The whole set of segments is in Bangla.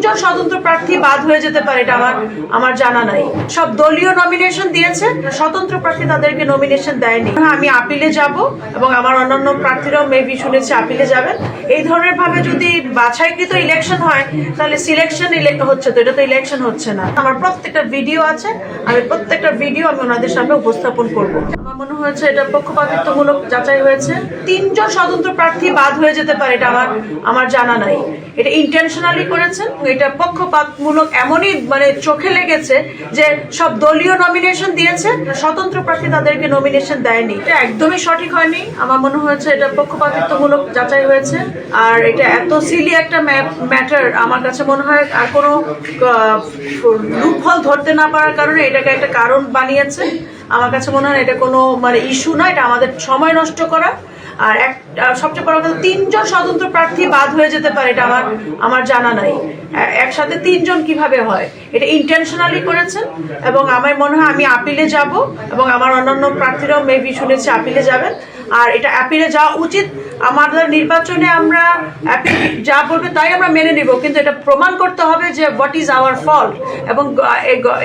তিনজন স্বতন্ত্র প্রার্থী বাদ হয়ে যেতে পারে, এটা আমার জানা নাই। সব দলীয় নমিনেশন দিয়েছে, স্বতন্ত্র প্রার্থী তাদেরকে নমিনেশন দেয়নি। আমি আপিলে যাব এবং আমার অন্যান্য প্রার্থীরাও মেবি শুনেছি আপিলে যাবেন। এই ধরনের ভাবে যদি বাছাইকৃত ইলেকশন হয় তাহলে সিলেকশন হচ্ছে, তো এটা তো ইলেকশন হচ্ছে না। আমার প্রত্যেকটা ভিডিও আছে, আমি প্রত্যেকটা ভিডিও আমি ওনাদের সামনে উপস্থাপন করব। আমার মনে হয়েছে এটা পক্ষপাতিত্বমূলক যাচাই হয়েছে। তিনজন স্বতন্ত্র প্রার্থী বাদ হয়ে যেতে পারে, এটা আমার জানা নাই। এটা ইন্টেনশনালি করেছেন, এটা পক্ষপাতমূলক এমনই মানে চোখে লেগেছে যে সব দলীয় নমিনেশন দিয়েছে, স্বতন্ত্র প্রার্থী তাদেরকে নমিনেশন দেয়নি। এটা একদমই সঠিক হয়নি। আমার মনে হয়েছে এটা পক্ষপাতিত্বমূলক যাচাই হয়েছে। আর এটা এত সিলি একটা ম্যাটার, আমার কাছে মনে হয় আর কোনো লুপহোল ধরতে না পারার কারণে এটাকে একটা কারণ বানিয়েছে। আমার কাছে মনে হয় এটা কোনো মানে ইস্যু না, এটা আমাদের সময় নষ্ট করা। আর সবচেয়ে বড় কথা, তিনজন স্বতন্ত্র প্রার্থী বাদ হয়ে যেতে পারে, এটা আমার জানা নাই। একসাথে তিনজন কিভাবে হয়, এটা ইন্টেনশনালি করেছেন। এবং আমার মনে হয় আমি আপিলে যাব এবং আমার অন্যান্য প্রার্থীরাও মেবি শুনেছি আপিলে যাবেন। আর এটা আপিলে যাওয়া উচিত। আমাদের নির্বাচনে আমরা যা বলবে তাই আমরা মেনে নিব, কিন্তু এটা প্রমাণ করতে হবে যে হোয়াট ইজ আওয়ার ফল্ট। এবং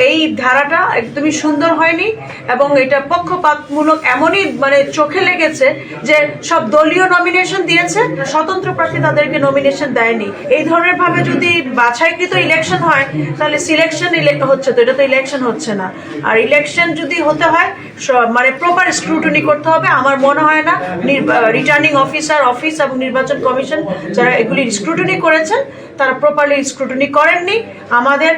এই ধারাটা একদমই সুন্দর হয়নি এবং এটা পক্ষপাতমূলক এমনই মানে চোখে লেগেছে যে সব দলীয় নমিনেশন দিয়েছে, স্বতন্ত্র প্রার্থী তাদেরকে নমিনেশন দেয়নি। এই ধরনের ভাবে যদি বাছাইকৃত ইলেকশন হয় তাহলে সিলেকশন হচ্ছে, তো এটা তো ইলেকশন হচ্ছে না। আর ইলেকশন যদি হতে হয় মানে প্রপার স্ক্রুটিনি করতে হবে। আমার মনে হয় না রিটার্নিং অফিস এবং নির্বাচন কমিশন যারা এগুলি স্ক্রুটিনি করেছেন তারা প্রপারলি স্ক্রুটিনি করেননি। আমাদের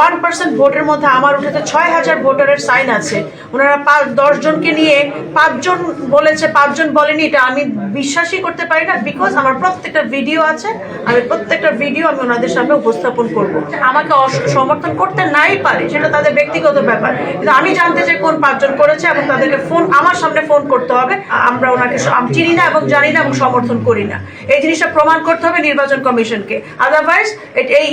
1% ভোটের মধ্যে আমার উঠেছে 6,000 ভোটারের সাইন আছে। ওনারা 10 জনকে নিয়ে 5 জন বলেছে, 5 জন বলেনি, এটা আমি বিশ্বাসই করতে পারি না। বিকজ আমার প্রত্যেকটা ভিডিও আছে, আমি প্রত্যেকটা ভিডিও আমি ওনাদের সামনে উপস্থাপন করব। আমাকে সমর্থন করতে নাই পারে, সেটা তাদের ব্যক্তিগত ব্যাপার, কিন্তু আমি জানতে চাই কোন 5 জন করেছে এবং তাদেরকে আমার সামনে ফোন করতে হবে। আমরা ওনাকে চিনি না এবং জানি না এবং সমর্থন করি না, এই জিনিসটা প্রমাণ করতে হবে নির্বাচন কমিশনকে। আদারওয়াইজ এই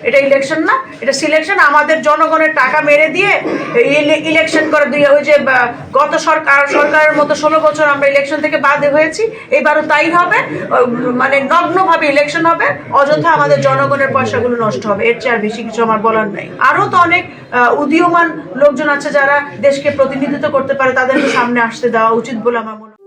এটা ইলেকশন না, এটা সিলেকশন। আমাদের জনগণের টাকা মেরে দিয়ে ইলেকশন করে দিয়ে ওই যে গত সরকারের মতো 16 বছর আমরা ইলেকশন থেকে বাদ হয়েছি, এবারও তাই হবে। মানে নগ্নভাবে ইলেকশন হবে, অযথা আমাদের জনগণের পয়সাগুলো নষ্ট হবে। এর চেয়ে আর বেশি কিছু আমার বলার নাই। আরো তো অনেক উদীয়মান লোকজন আছে যারা দেশকে প্রতিনিধিত্ব করতে পারে, তাদেরকে সামনে আসতে দেওয়া উচিত বলে আমার মনে হয়।